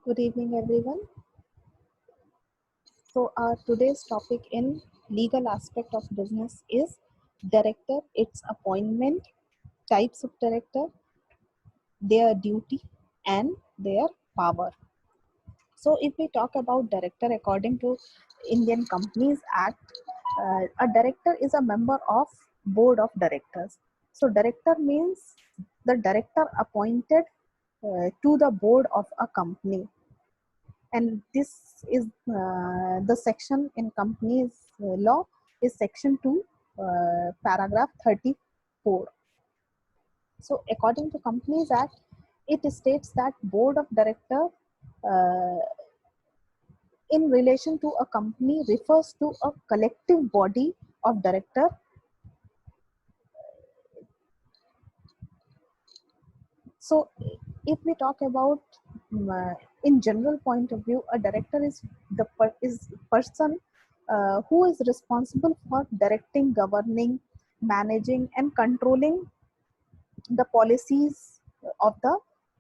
Good evening, everyone. So, our today's topic in legal aspect of business is director, its appointment, types of director, their duty, and their power. So, if we talk about director according to Indian Companies Act, a director is a member of board of directors. So, director means the director appointed to the board of a company, and this is the section in companies law is section 2 paragraph 34. So according to Companies Act, it states that board of director uh, in relation to a company refers to a collective body of director. So if we talk about in general point of view, a director is is person who is responsible for directing, governing, managing, and controlling the policies of the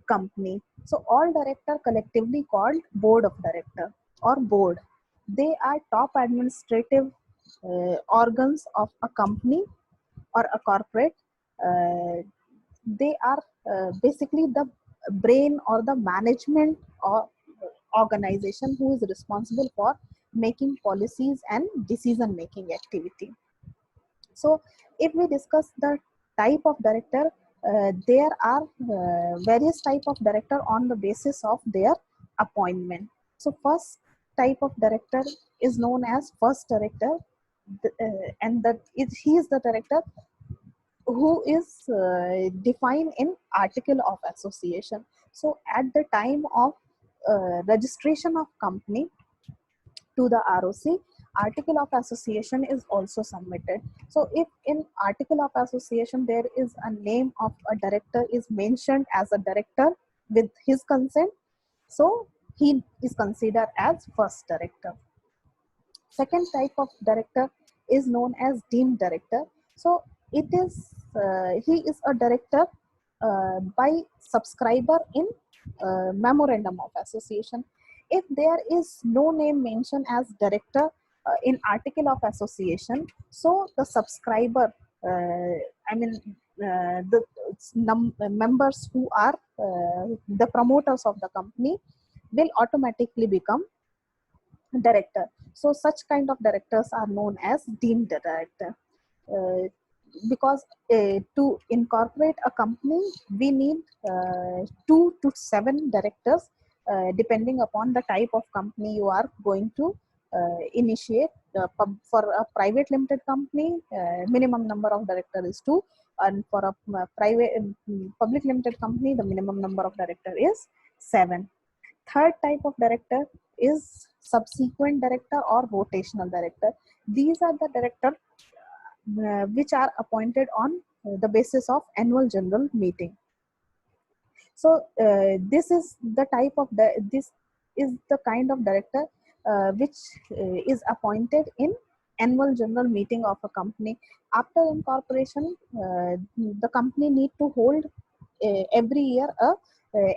company. So all director collectively called board of director or board. They are top administrative organs of a company or a corporate. Uh, they are basically the brain or the management or organization who is responsible for making policies and decision making activity. So if we discuss the type of director, there are various type of director on the basis of their appointment. So first type of director is known as first director, and he is the director who is defined in article of association. So at the time of registration of company to the ROC, article of association is also submitted. So if in article of association there is a name of a director is mentioned as a director with his consent, so he is considered as first director. Second type of director is known as deemed director. So it is he is a director by subscriber in memorandum of association. If there is no name mentioned as director in article of association, so the subscriber, I mean the members who are the promoters of the company will automatically become director. So such kind of directors are known as deemed director. Uh, because to incorporate a company, we need 2 to 7 directors, depending upon the type of company you are going to initiate. For a private limited company, minimum number of director is 2, and for a private public limited company, the minimum number of director is 7. Third type of director is subsequent director or rotational director. These are the director which are appointed on the basis of annual general meeting. So this is the type of this is the kind of director which is appointed in annual general meeting of a company. After incorporation, the company need to hold every year a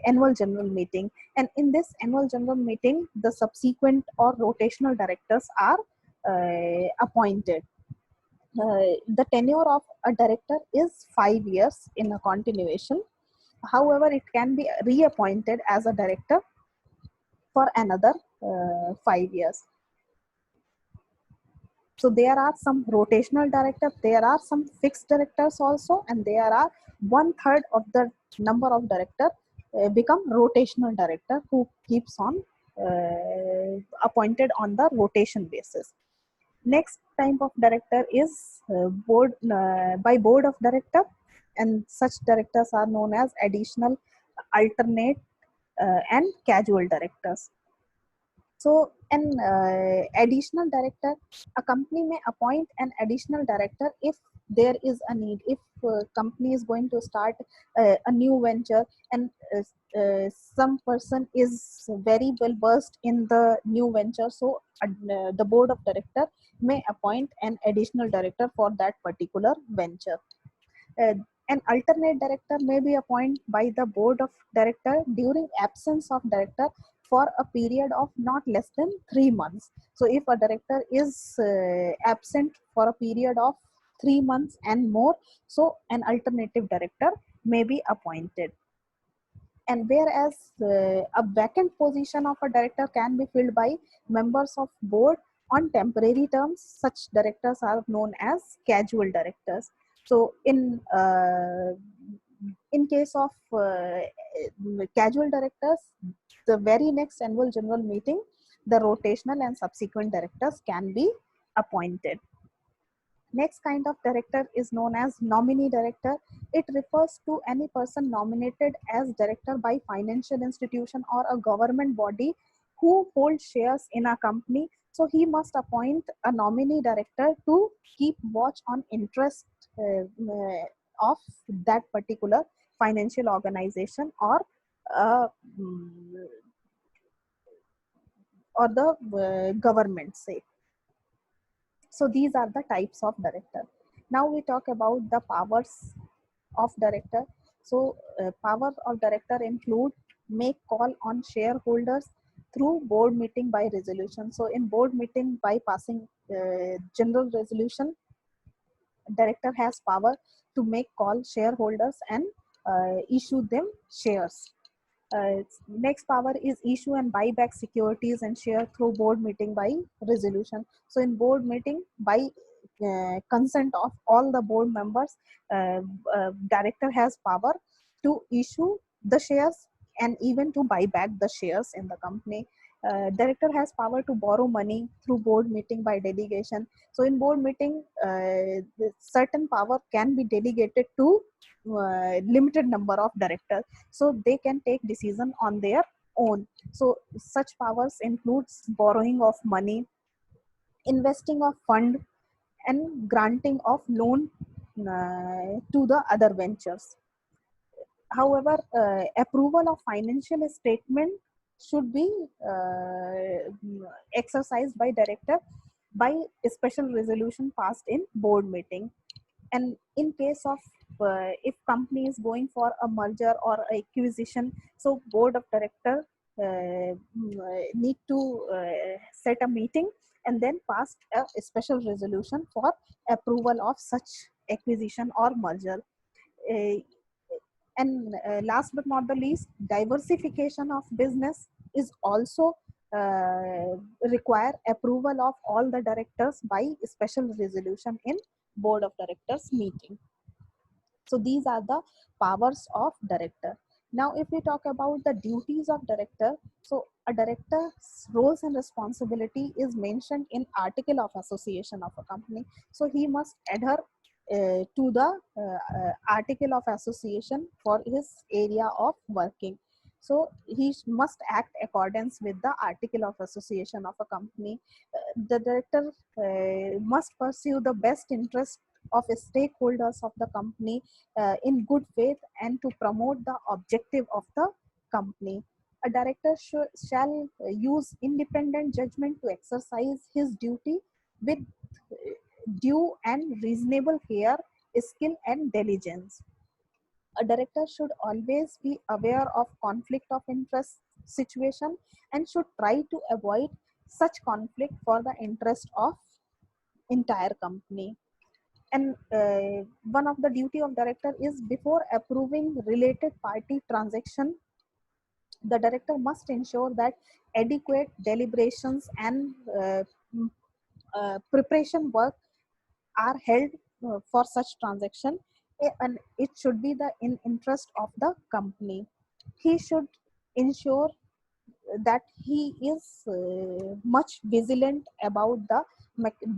annual general meeting, and in this annual general meeting the subsequent or rotational directors are appointed. The tenure of a director is 5 years in a continuation. However, it can be reappointed as a director for another 5 years. So there are some rotational directors, there are some fixed directors also, and there are 1/3 of the number of director become rotational director who keeps on appointed on the rotation basis. Next type of director is board by board of director, and such directors are known as additional, alternate, and casual directors. So an additional director, a company may appoint an additional director if there is a need. If company is going to start a new venture, and some person is very well versed in the new venture, so the board of director may appoint an additional director for that particular venture. Uh, an alternate director may be appointed by the board of director during absence of director for a period of not less than 3 months. So if a director is absent for a period of 3 months and more, so an alternative director may be appointed. And whereas a vacant position of a director can be filled by members of board on temporary terms, such directors are known as casual directors. So in case of casual directors, the very next annual general meeting, the rotational and subsequent directors can be appointed. Next kind of director is known as nominee director. It refers to any person nominated as director by financial institution or a government body who holds shares in a company. So he must appoint a nominee director to keep watch on interest of that particular financial organization uh, mm, or the government, say. So these are the types of director. Now we talk about the powers of director. So power of director include make call on shareholders through board meeting by resolution. So in board meeting, by passing general resolution, director has power to make call shareholders and issue them shares. Next power is issue and buy back securities and share through board meeting by resolution. So in board meeting, by consent of all the board members, director has power to issue the shares and even to buy back the shares in the company. Director has power to borrow money through board meeting by delegation. So in board meeting, certain power can be delegated to limited number of directors, so they can take decision on their own. So such powers includes borrowing of money, investing of fund, and granting of loan to the other ventures. However, approval of financial statement should be exercised by director by a special resolution passed in board meeting. And in case of if company is going for a merger or acquisition, so board of director need to set a meeting and then pass a special resolution for approval of such acquisition or merger. Uh, and last but not the least, diversification of business is also require approval of all the directors by special resolution in board of directors meeting. So these are the powers of director. Now, if we talk about the duties of director, so a director's roles and responsibility is mentioned in article of association of a company. So he must adhere to the article of association for his area of working. So he must act accordance with the article of association of a company. The director must pursue the best interest of stakeholders of the company in good faith and to promote the objective of the company. A director shall use independent judgment to exercise his duty with due and reasonable care, skill, and diligence. A director should always be aware of conflict of interest situation and should try to avoid such conflict for the interest of entire company. And one of the duty of director is before approving related party transaction, the director must ensure that adequate deliberations and preparation work are held for such transaction, and it should be the in interest of the company. He should ensure that he is much vigilant about the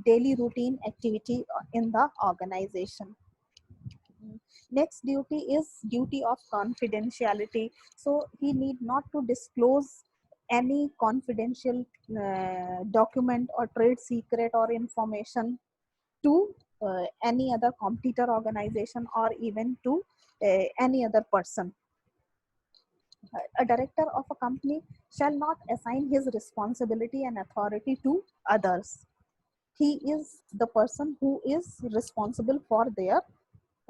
daily routine activity in the organization. Next duty is duty of confidentiality. So he need not to disclose any confidential document or trade secret or information to any other competitor organization or even to any other person. A director of a company shall not assign his responsibility and authority to others. He is the person who is responsible for their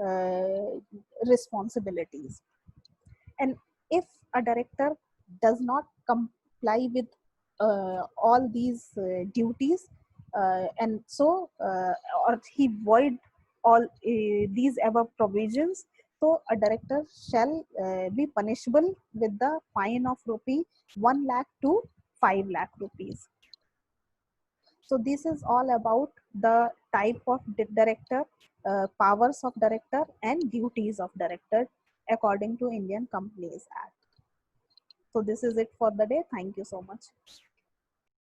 uh, responsibilities. And if a director does not comply with all these duties, and so or he void all these above provisions, so a director shall be punishable with the fine of rupee 1 lakh to 5 lakh rupees. So this is all about the type of director, powers of director, and duties of director according to Indian Companies Act. So this is it for the day. Thank you so much.